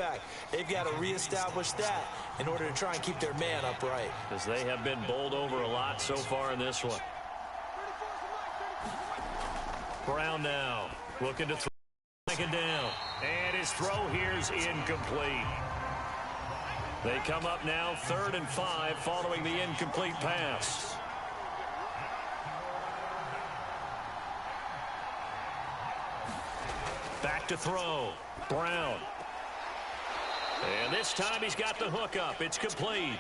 quarterback. They've got to reestablish that in order to try and keep their man upright. Because they have been bowled over a lot so far in this one. Brown now looking to throw second down. And his throw here is incomplete. They come up now 3rd and 5 following the incomplete pass. Back to throw. Brown. And this time he's got the hook up. It's complete.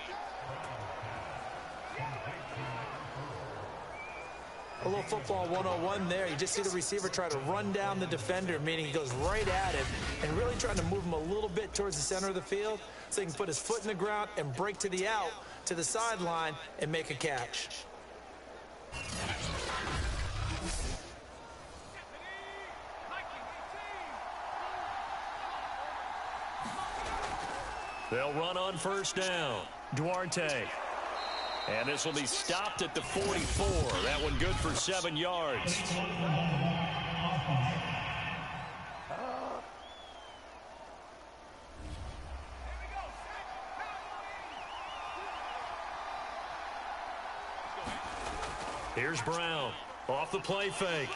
A little football 101 there. You just see the receiver try to run down the defender, meaning he goes right at him and really trying to move him a little bit towards the center of the field so he can put his foot in the ground and break to the out, to the sideline, and make a catch. They'll run on first down. Duarte. And this will be stopped at the 44. That one good for 7 yards. Here's Brown. Off the play fake.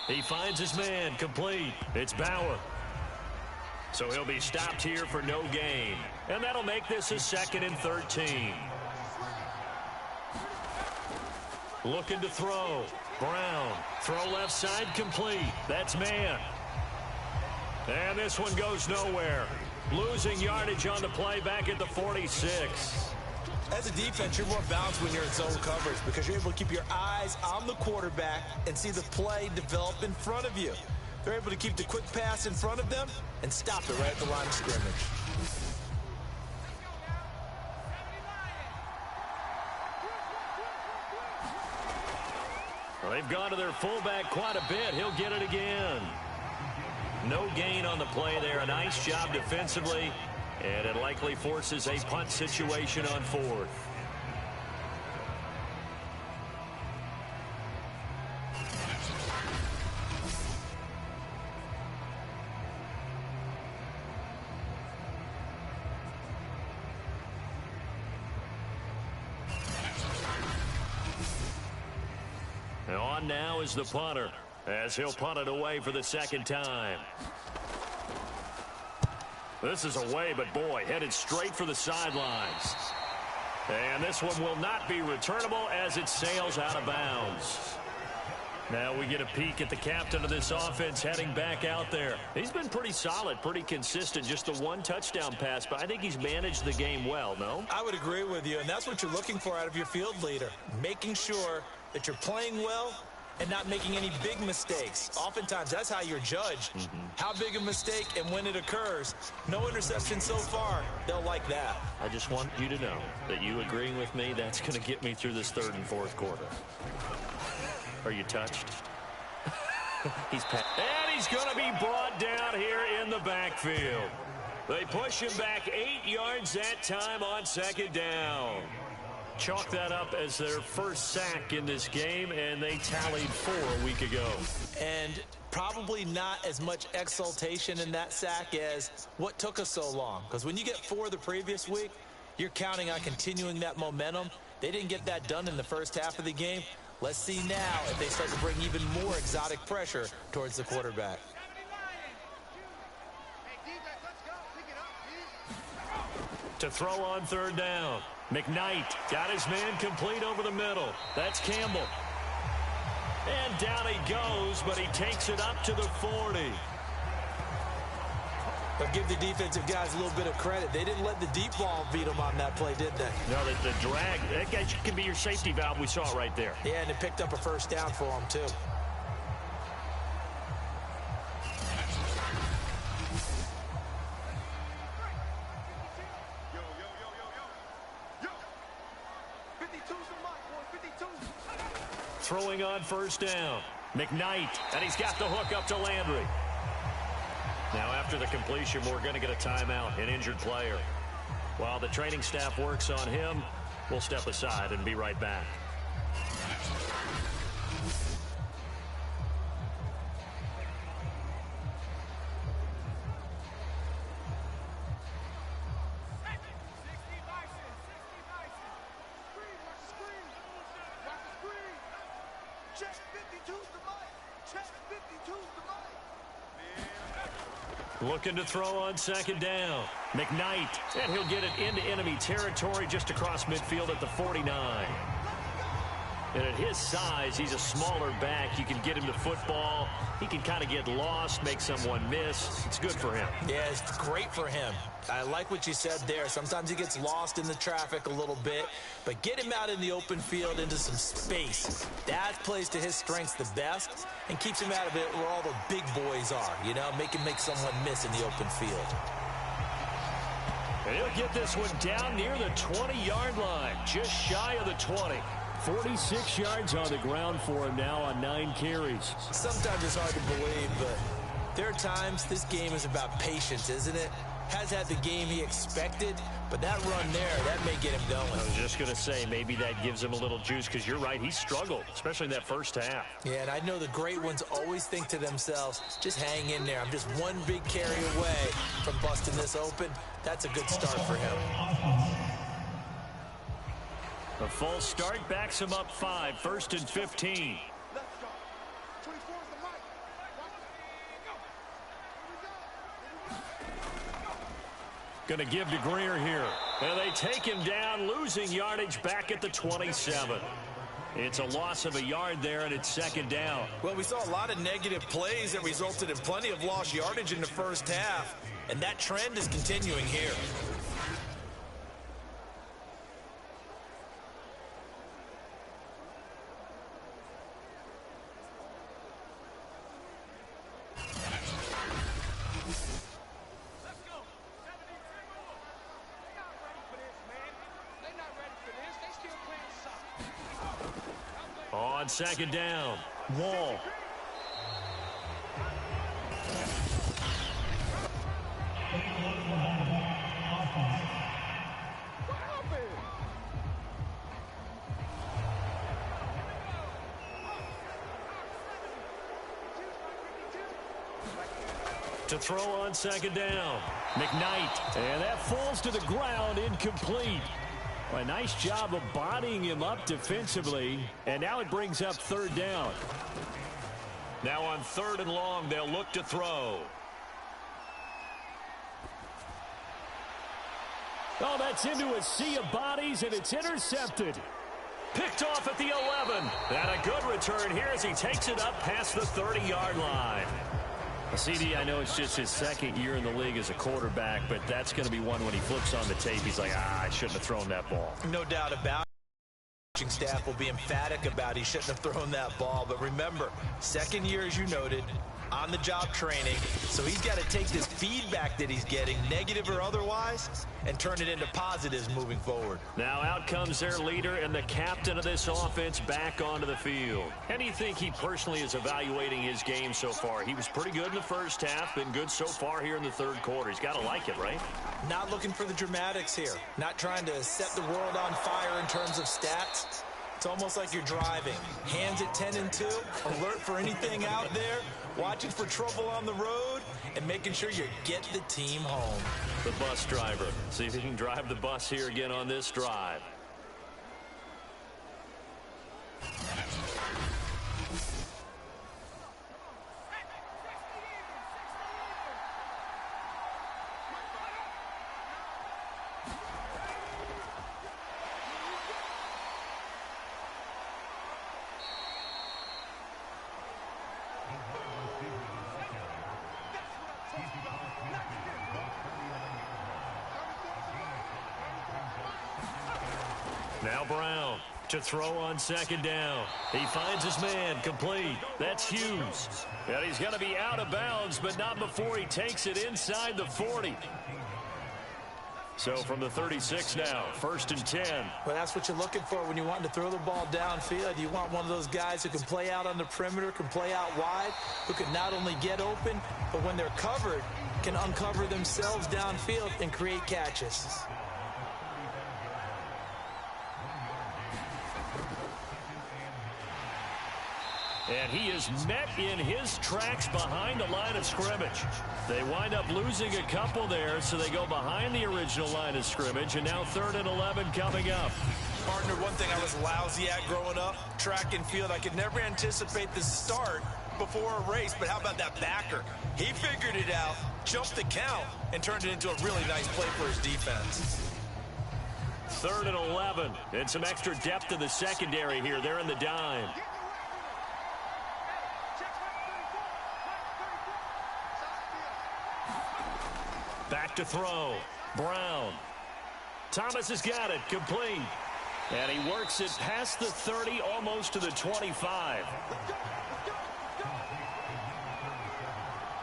He finds his man. Complete. It's Bauer. So he'll be stopped here for no gain. And that'll make this a 2nd and 13. Looking to throw. Brown. Throw left side complete. That's man. And this one goes nowhere. Losing yardage on the play back at the 46. As a defense, you're more balanced when you're in zone coverage because you're able to keep your eyes on the quarterback and see the play develop in front of you. They're able to keep the quick pass in front of them and stop it right at the line of scrimmage. Well, they've gone to their fullback quite a bit. He'll get it again. No gain on the play there. A nice job defensively. And it likely forces a punt situation on 4th. And on now is the punter, as he'll punt it away for the 2nd time. This is away, but boy, headed straight for the sidelines. And this one will not be returnable as it sails out of bounds. Now we get a peek at the captain of this offense heading back out there. He's been pretty solid, pretty consistent, just the 1 touchdown pass, but I think he's managed the game well, no? I would agree with you, and that's what you're looking for out of your field leader, making sure that you're playing well and not making any big mistakes. Oftentimes, that's how you're judged. How big a mistake and when it occurs. No interception so far. They'll like that. I just want you to know that you agreeing with me, that's going to get me through this 3rd and 4th quarter. Are you touched? And he's going to be brought down here in the backfield. They push him back 8 yards that time on 2nd down. Chalk that up as their first sack in this game, and they tallied 4 a week ago. And probably not as much exultation in that sack as what took us so long. Because when you get 4 the previous week, you're counting on continuing that momentum. They didn't get that done in the first half of the game. Let's see now if they start to bring even more exotic pressure towards the quarterback. To throw on 3rd down. McKnight got his man complete over the middle. That's Campbell. And down he goes, but he takes it up to the 40. But give the defensive guys a little bit of credit. They didn't let the deep ball beat them on that play, did they? No, the drag, that can be your safety valve. We saw it right there. Yeah, and it picked up a first down for them, too. Throwing on first down. McKnight, and he's got the hook up to Landry. Now after the completion, we're going to get a timeout, an injured player. While the training staff works on him, we'll step aside and be right back. Looking to throw on second down. McKnight, and he'll get it into enemy territory just across midfield at the 49. And at his size, he's a smaller back. You can get him to football. He can kind of get lost, make someone miss. It's good for him. Yeah, it's great for him. I like what you said there. Sometimes he gets lost in the traffic a little bit, but get him out in the open field into some space. That plays to his strengths the best and keeps him out of it where all the big boys are, you know, make him make someone miss in the open field. And he'll get this one down near the 20-yard line, just shy of the 20. 46 yards on the ground for him now on 9 carries. Sometimes it's hard to believe, but there are times this game is about patience, isn't it? Has had the game he expected, but that run there, that may get him going. I was just going to say, maybe that gives him a little juice, because you're right, he struggled, especially in that first half. Yeah, and I know the great ones always think to themselves, just hang in there. I'm just one big carry away from busting this open. That's a good start for him. A false start backs him up 5, 1st and 15. Going to give to Greer here. And they take him down, losing yardage back at the 27. It's a loss of a yard there, and it's second down. Well, we saw a lot of negative plays that resulted in plenty of lost yardage in the first half, and that trend is continuing here. On second down, Wall. To throw on second down, McKnight. And that falls to the ground, incomplete. A nice job of bodying him up defensively, and now it brings up third down. Now on 3rd and long, they'll look to throw. Oh, that's into a sea of bodies, and it's intercepted. Picked off at the 11. And a good return here as he takes it up past the 30-yard line. CD, I know it's just his second year in the league as a quarterback, but that's going to be one when he flips on the tape. He's like, I shouldn't have thrown that ball. No doubt about it. The coaching staff will be emphatic about he shouldn't have thrown that ball. But remember, second year, as you noted, on-the-job training. So he's got to take this feedback that he's getting, negative or otherwise, and turn it into positives moving forward. Now out comes their leader and the captain of this offense back onto the field. How do you think he personally is evaluating his game so far? He was pretty good in the first half, been good so far here in the third quarter. He's got to like it, right? Not looking for the dramatics here. Not trying to set the world on fire in terms of stats. It's almost like you're driving. Hands at 10 and 2, alert for anything out there, watching for trouble on the road, and making sure you get the team home. The bus driver. See if he can drive the bus here again on this drive. Now Brown to throw on second down. He finds his man, complete. That's Hughes. And he's going to be out of bounds, but not before he takes it inside the 40. So from the 36 now, 1st and 10. Well, that's what you're looking for when you want to throw the ball downfield. You want one of those guys who can play out on the perimeter, can play out wide, who can not only get open, but when they're covered, can uncover themselves downfield and create catches. And he is met in his tracks behind the line of scrimmage. They wind up losing a couple there, so they go behind the original line of scrimmage, and now 3rd and 11 coming up. Partner, one thing I was lousy at growing up, track and field, I could never anticipate the start before a race, but how about that backer? He figured it out, jumped the count, and turned it into a really nice play for his defense. 3rd and 11, and some extra depth to the secondary here. They're in the dime. Back to throw. Brown. Thomas has got it. Complete. And he works it past the 30, almost to the 25.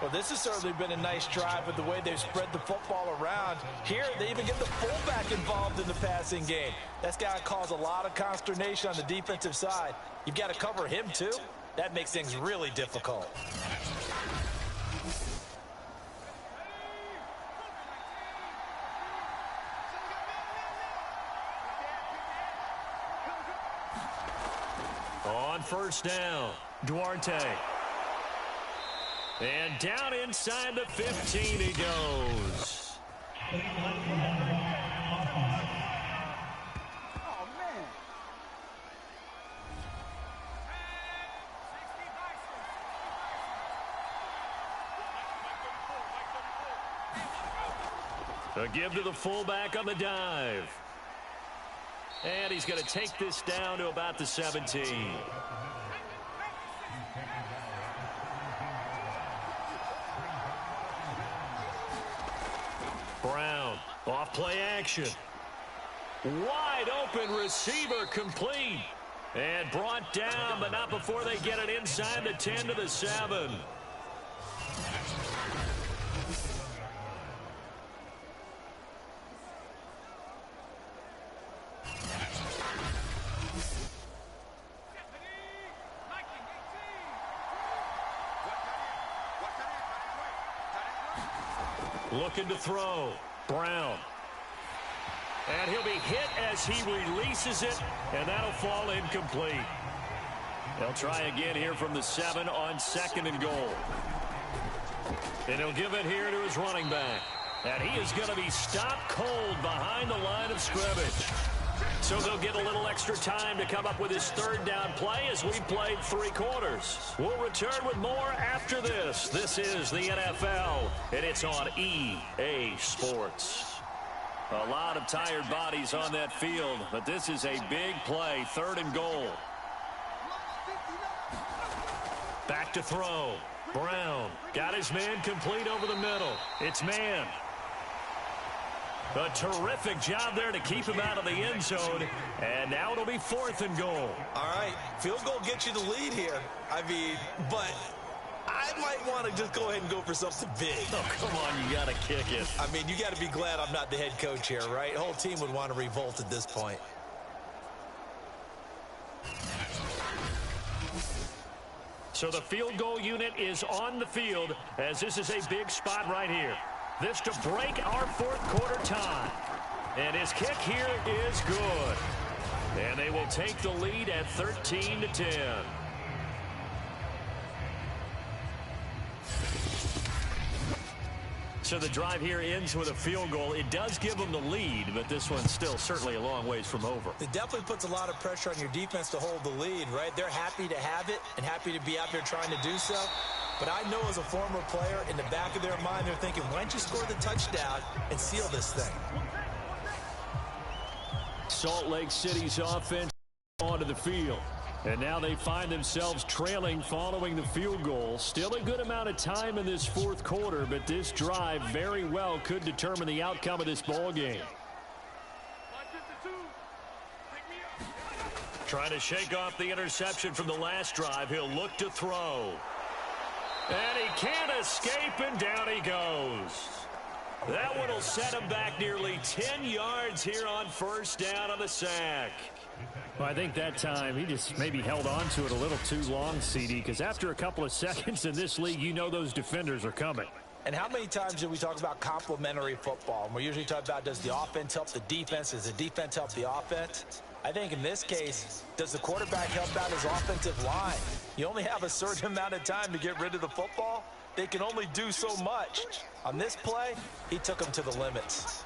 Well, this has certainly been a nice drive with the way they've spread the football around. Here, they even get the fullback involved in the passing game. That's got to cause a lot of consternation on the defensive side. You've got to cover him, too. That makes things really difficult. On 1st down, Duarte. And down inside the 15 he goes. A give to the fullback on the dive. And he's going to take this down to about the 17. Brown, off play action. Wide open receiver, complete. And brought down, but not before they get it inside the 10 to the 7. Looking to throw. Brown. And he'll be hit as he releases it, and that'll fall incomplete. They'll try again here from the 7 on 2nd and goal. And he'll give it here to his running back. And he is going to be stopped cold behind the line of scrimmage. So they'll get a little extra time to come up with his 3rd down play as we played 3 quarters. We'll return with more after this. This is the NFL, and it's on EA Sports. A lot of tired bodies on that field, but this is a big play, 3rd and goal. Back to throw. Brown got his man complete over the middle. It's man. A terrific job there to keep him out of the end zone. And now it'll be 4th and goal. All right, field goal gets you the lead here. I mean, but I might want to just go ahead and go for something big. Oh, come on, you got to kick it. I mean, you got to be glad I'm not the head coach here, right? The whole team would want to revolt at this point. So the field goal unit is on the field as this is a big spot right here. This to break our 4th quarter tie. And his kick here is good. And they will take the lead at 13-10. So the drive here ends with a field goal. It does give them the lead, but this one's still certainly a long ways from over. It definitely puts a lot of pressure on your defense to hold the lead, right? They're happy to have it and happy to be out there trying to do so. But I know as a former player, in the back of their mind, they're thinking, why don't you score the touchdown and seal this thing? Salt Lake City's offense onto the field. And now they find themselves trailing following the field goal. Still a good amount of time in this 4th quarter, but this drive very well could determine the outcome of this ball game. Trying to shake off the interception from the last drive. He'll look to throw. And he can't escape, and down he goes. That one will set him back nearly 10 yards here on 1st down on the sack. Well, I think that time he just maybe held on to it a little too long, CD, because after a couple of seconds in this league, you know those defenders are coming. And how many times do we talk about complementary football? And we usually talk about, does the offense help the defense? Does the defense help the offense? I think in this case, does the quarterback help out his offensive line? You only have a certain amount of time to get rid of the football. They can only do so much. On this play, he took them to the limits.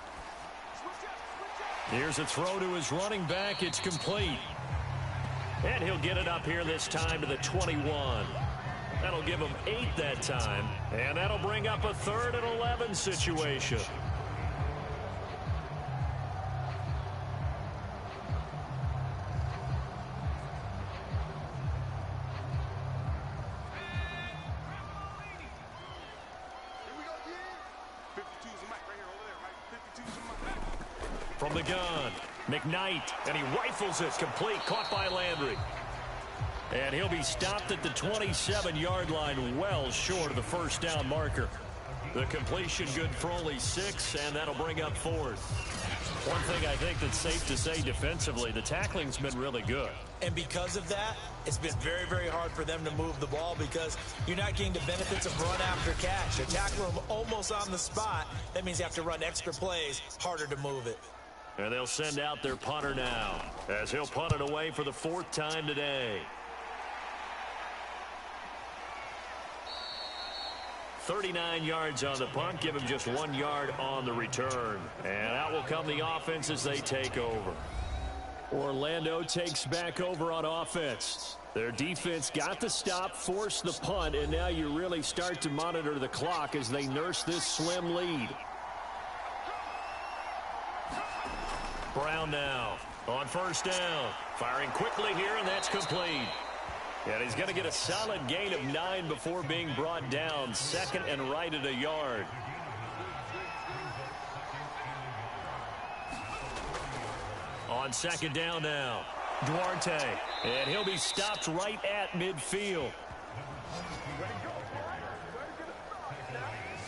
Here's a throw to his running back. It's complete. And he'll get it up here this time to the 21. That'll give him 8 that time. And that'll bring up a 3rd and 11 situation. From the gun, McKnight, and he rifles it complete, caught by Landry. And he'll be stopped at the 27-yard line, well short of the first down marker. The completion good for only 6, and that'll bring up 4th. One thing I think that's safe to say defensively, the tackling's been really good. And because of that, it's been very, very hard for them to move the ball because you're not getting the benefits of run after catch. They tackle them almost on the spot. That means you have to run extra plays, harder to move it. And they'll send out their punter now as he'll punt it away for the 4th time today. 39 yards on the punt, give him just 1 yard on the return. And out will come the offense as they take over. Orlando takes back over on offense. Their defense got the stop, forced the punt, and now you really start to monitor the clock as they nurse this slim lead. Brown now on first down. Firing quickly here, and that's complete. And he's going to get a solid gain of 9 before being brought down. 2nd and right at a yard. On 2nd down now, Duarte. And he'll be stopped right at midfield.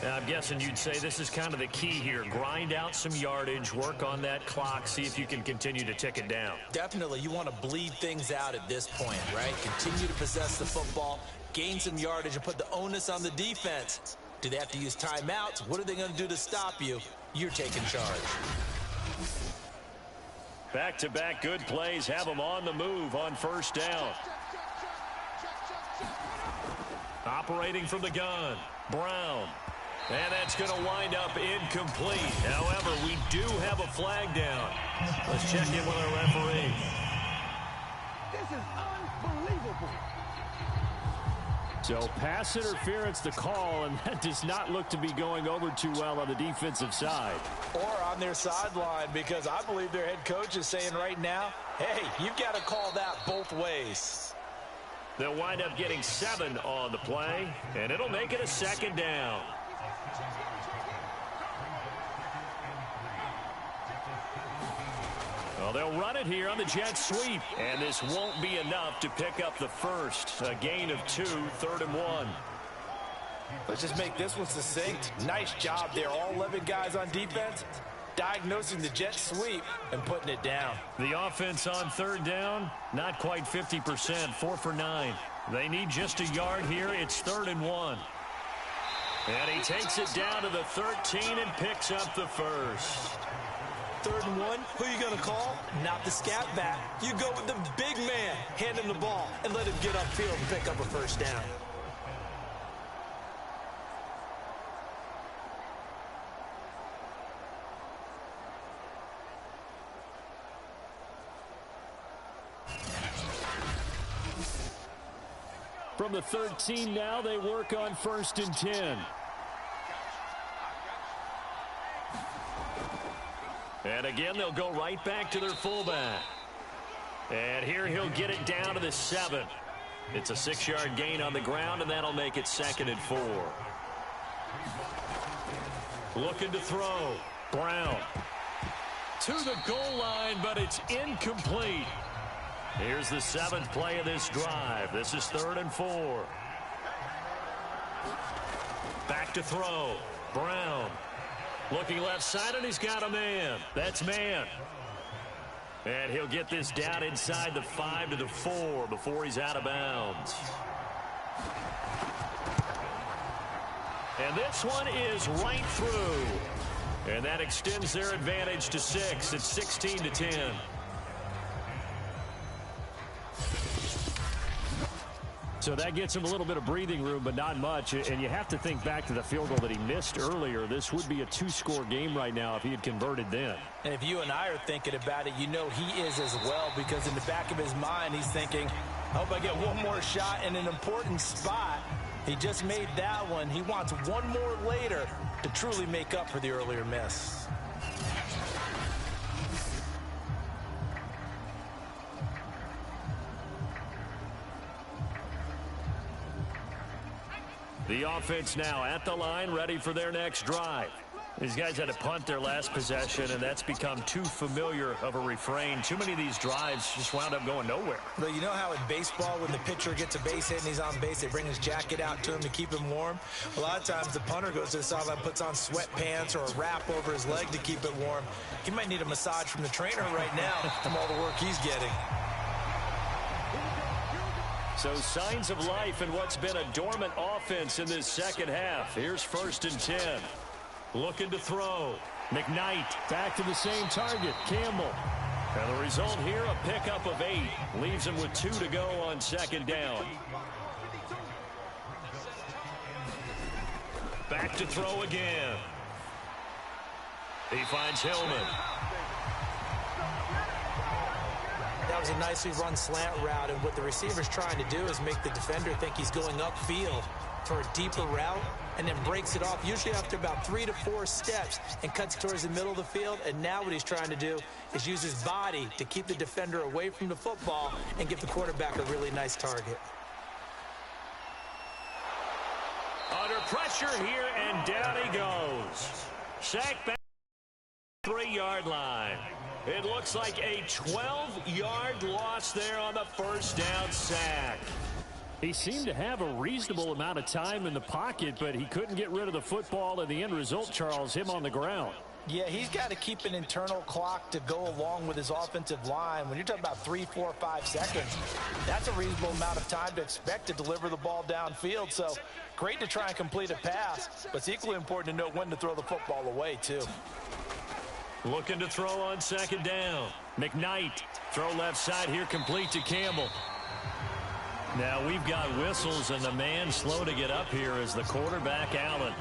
Now, I'm guessing you'd say this is kind of the key here. Grind out some yardage, work on that clock, see if you can continue to tick it down. Definitely. You want to bleed things out at this point, right? Continue to possess the football, gain some yardage, and put the onus on the defense. Do they have to use timeouts? What are they going to do to stop you? You're taking charge. Back-to-back good plays have them on the move on first down. Operating from the gun, Brown. And that's going to wind up incomplete. However, we do have a flag down. Let's check in with our referee. This is unbelievable. So pass interference the call, and that does not look to be going over too well on the defensive side. Or on their sideline, because I believe their head coach is saying right now, hey, you've got to call that both ways. They'll wind up getting 7 on the play, and it'll make it a 2nd down. Well, they'll run it here on the jet sweep, and this won't be enough to pick up the first. A gain of 2, 3rd and 1. Let's just make this one succinct. Nice job there, all 11 guys on defense, diagnosing the jet sweep and putting it down. The offense on 3rd down, not quite 50%, 4 for 9. They need just a yard here. It's 3rd and 1. And he takes it down to the 13 and picks up the first. 3rd and 1, who you going to call? Not the scat back. You go with the big man. Hand him the ball and let him get upfield and pick up a first down. From the 13 now, they work on 1st and 10. And again, they'll go right back to their fullback. And here he'll get it down to the 7. It's a 6-yard gain on the ground, and that'll make it 2nd and 4. Looking to throw. Brown. To the goal line, but it's incomplete. Here's the 7th play of this drive. This is 3rd and 4. Back to throw. Brown. Looking left side, and he's got a man. That's man. And he'll get this down inside the 5 to the 4 before he's out of bounds. And this one is right through. And that extends their advantage to 6. It's 16 to 10. So that gets him a little bit of breathing room, but not much. And you have to think back to the field goal that he missed earlier. This would be a 2-score game right now if he had converted then. And if you and I are thinking about it, you know he is as well, because in the back of his mind, he's thinking, I hope I get one more shot in an important spot. He just made that one. He wants one more later to truly make up for the earlier miss. The offense now at the line, ready for their next drive. These guys had to punt their last possession, and that's become too familiar of a refrain. Too many of these drives just wound up going nowhere. But you know how in baseball, when the pitcher gets a base hit and he's on base, they bring his jacket out to him to keep him warm? A lot of times the punter goes to the sideline, puts on sweatpants or a wrap over his leg to keep it warm. He might need a massage from the trainer right now from all the work he's getting. So signs of life in what's been a dormant offense in this second half. Here's 1st and 10. Looking to throw. McKnight. Back to the same target, Campbell. And the result here, a pickup of 8. Leaves him with 2 to go on 2nd down. Back to throw again. He finds Hillman. That was a nicely run slant route, and what the receiver's trying to do is make the defender think he's going upfield for a deeper route, and then breaks it off, usually after about 3 to 4 steps, and cuts towards the middle of the field. And now what he's trying to do is use his body to keep the defender away from the football and give the quarterback a really nice target. Under pressure here, and down he goes. Sack back 3-yard line. It looks like a 12-yard loss there on the first down sack. He seemed to have a reasonable amount of time in the pocket, but he couldn't get rid of the football, and the end result, Charles, him on the ground. Yeah, he's got to keep an internal clock to go along with his offensive line. When you're talking about 3, 4, 5 seconds, that's a reasonable amount of time to expect to deliver the ball downfield. So great to try and complete a pass, but it's equally important to know when to throw the football away, too. Looking to throw on 2nd down. McKnight. Throw left side here, complete to Campbell. Now we've got whistles, and the man slow to get up here is the quarterback, Allen.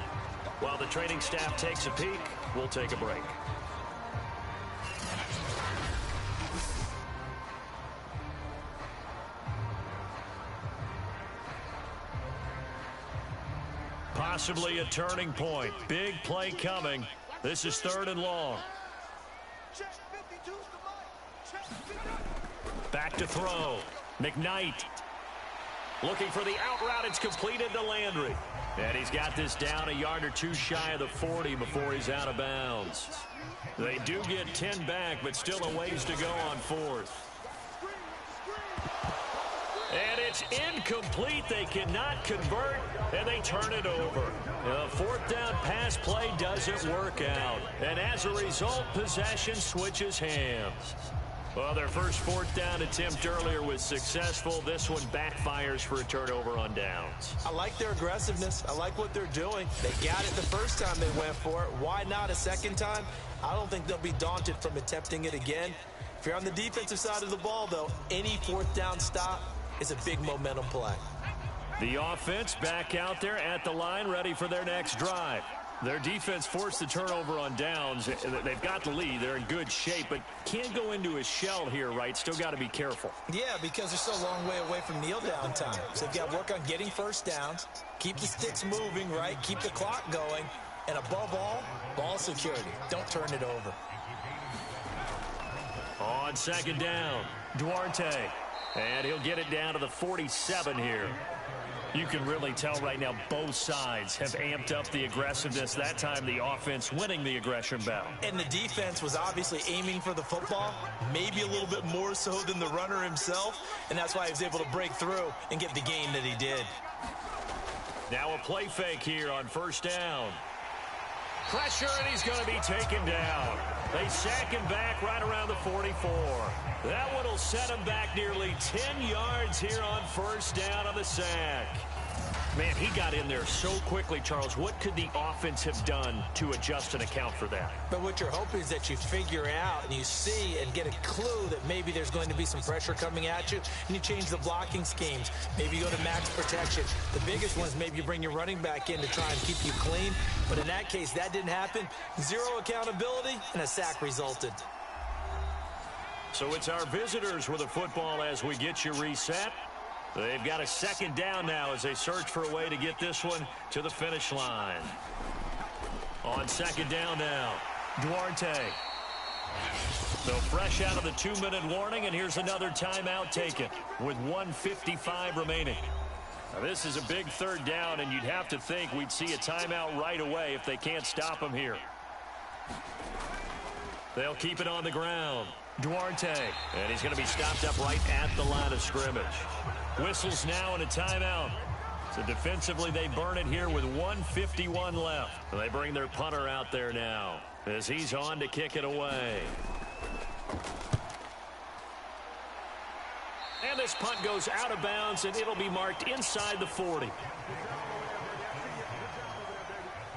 While the training staff takes a peek, we'll take a break. Possibly a turning point. Big play coming. This is 3rd and long. Back to throw. McKnight. Looking for the out route. It's completed to Landry. And he's got this down a yard or 2 shy of the 40 before he's out of bounds. They do get 10 back, but still a ways to go on 4th. And it's incomplete. They cannot convert, and they turn it over. The 4th down pass play doesn't work out. And as a result, possession switches hands. Well, their first 4th down attempt earlier was successful. This one backfires for a turnover on downs. I like their aggressiveness. I like what they're doing. They got it the first time they went for it. Why not a second time? I don't think they'll be daunted from attempting it again. If you're on the defensive side of the ball, though, any 4th down stop is a big momentum play. The offense back out there at the line, ready for their next drive. Their defense forced the turnover on downs. They've got the lead. They're in good shape, but can't go into a shell here, right? Still got to be careful. Yeah, because they're still a long way away from kneel down time. So they've got to work on getting first downs, keep the sticks moving, right? Keep the clock going, and above all, ball security. Don't turn it over. On 2nd down, Duarte. And he'll get it down to the 47 here. You can really tell right now both sides have amped up the aggressiveness. That time the offense winning the aggression battle. And the defense was obviously aiming for the football, maybe a little bit more so than the runner himself, and that's why he was able to break through and get the gain that he did. Now a play fake here on 1st down. Pressure, and he's going to be taken down. They sack him back right around the 44. That one will set him back nearly 10 yards here on 1st down on the sack. Man, he got in there so quickly, Charles. What could the offense have done to adjust and account for that? But what you're hoping is that you figure out and you see and get a clue that maybe there's going to be some pressure coming at you, and you change the blocking schemes. Maybe you go to max protection. The biggest one is maybe you bring your running back in to try and keep you clean. But in that case, that didn't happen. Zero accountability, and a sack resulted. So it's our visitors with the football as we get you reset. They've got a second down now as they search for a way to get this one to the finish line. On second down now, Duarte. So fresh out of the 2-minute warning, and here's another timeout taken with 1:55 remaining. Now this is a big third down, and you'd have to think we'd see a timeout right away if they can't stop him here. They'll keep it on the ground. Duarte, and he's going to be stopped up right at the line of scrimmage. Whistles now in a timeout. So defensively, they burn it here with 1:51 left. They bring their punter out there now as he's on to kick it away. And this punt goes out of bounds, and it'll be marked inside the 40.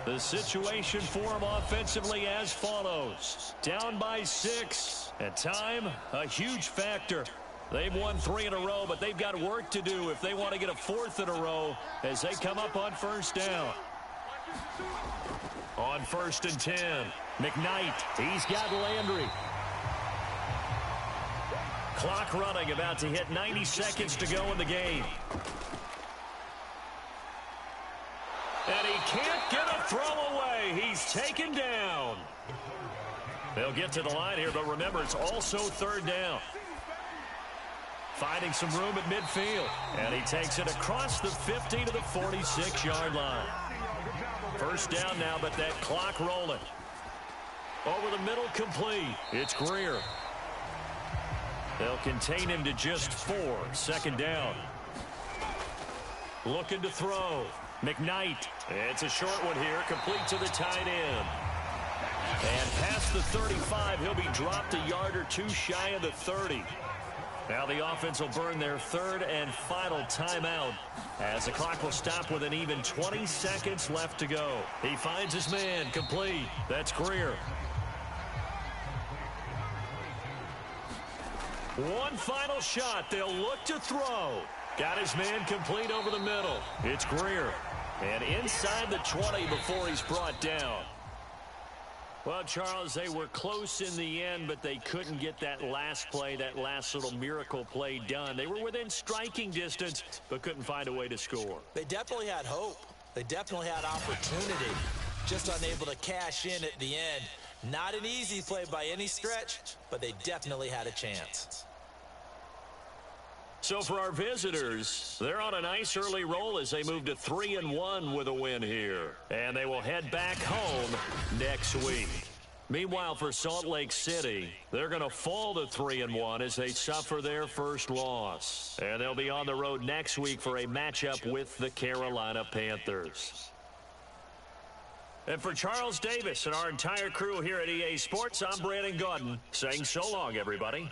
The situation for him offensively as follows. Down by 6. At time, a huge factor. They've won 3 in a row, but they've got work to do if they want to get a 4th in a row as they come up on first down. On 1st and 10, McKnight. He's got Landry. Clock running, about to hit 90 seconds to go in the game. And he can't get a throw away. He's taken down. They'll get to the line here, but remember, it's also third down. Finding some room at midfield. And he takes it across the 50 to the 46-yard line. First down now, but that clock rolling. Over the middle, complete. It's Greer. They'll contain him to just 4. Second down. Looking to throw. McKnight. It's a short one here, complete to the tight end. And past the 35, he'll be dropped a yard or two shy of the 30. Now the offense will burn their third and final timeout as the clock will stop with an even 20 seconds left to go. He finds his man, complete. That's Greer. One final shot. They'll look to throw. Got his man complete over the middle. It's Greer. And inside the 20 before he's brought down. Well, Charles, they were close in the end, but they couldn't get that last play, that last little miracle play done. They were within striking distance, but couldn't find a way to score. They definitely had hope. They definitely had opportunity. Just unable to cash in at the end. Not an easy play by any stretch, but they definitely had a chance. So for our visitors, they're on a nice early roll as they move to 3-1 with a win here. And they will head back home next week. Meanwhile, for Salt Lake City, they're going to fall to 3-1 as they suffer their first loss. And they'll be on the road next week for a matchup with the Carolina Panthers. And for Charles Davis and our entire crew here at EA Sports, I'm Brandon Gaudin saying so long, everybody.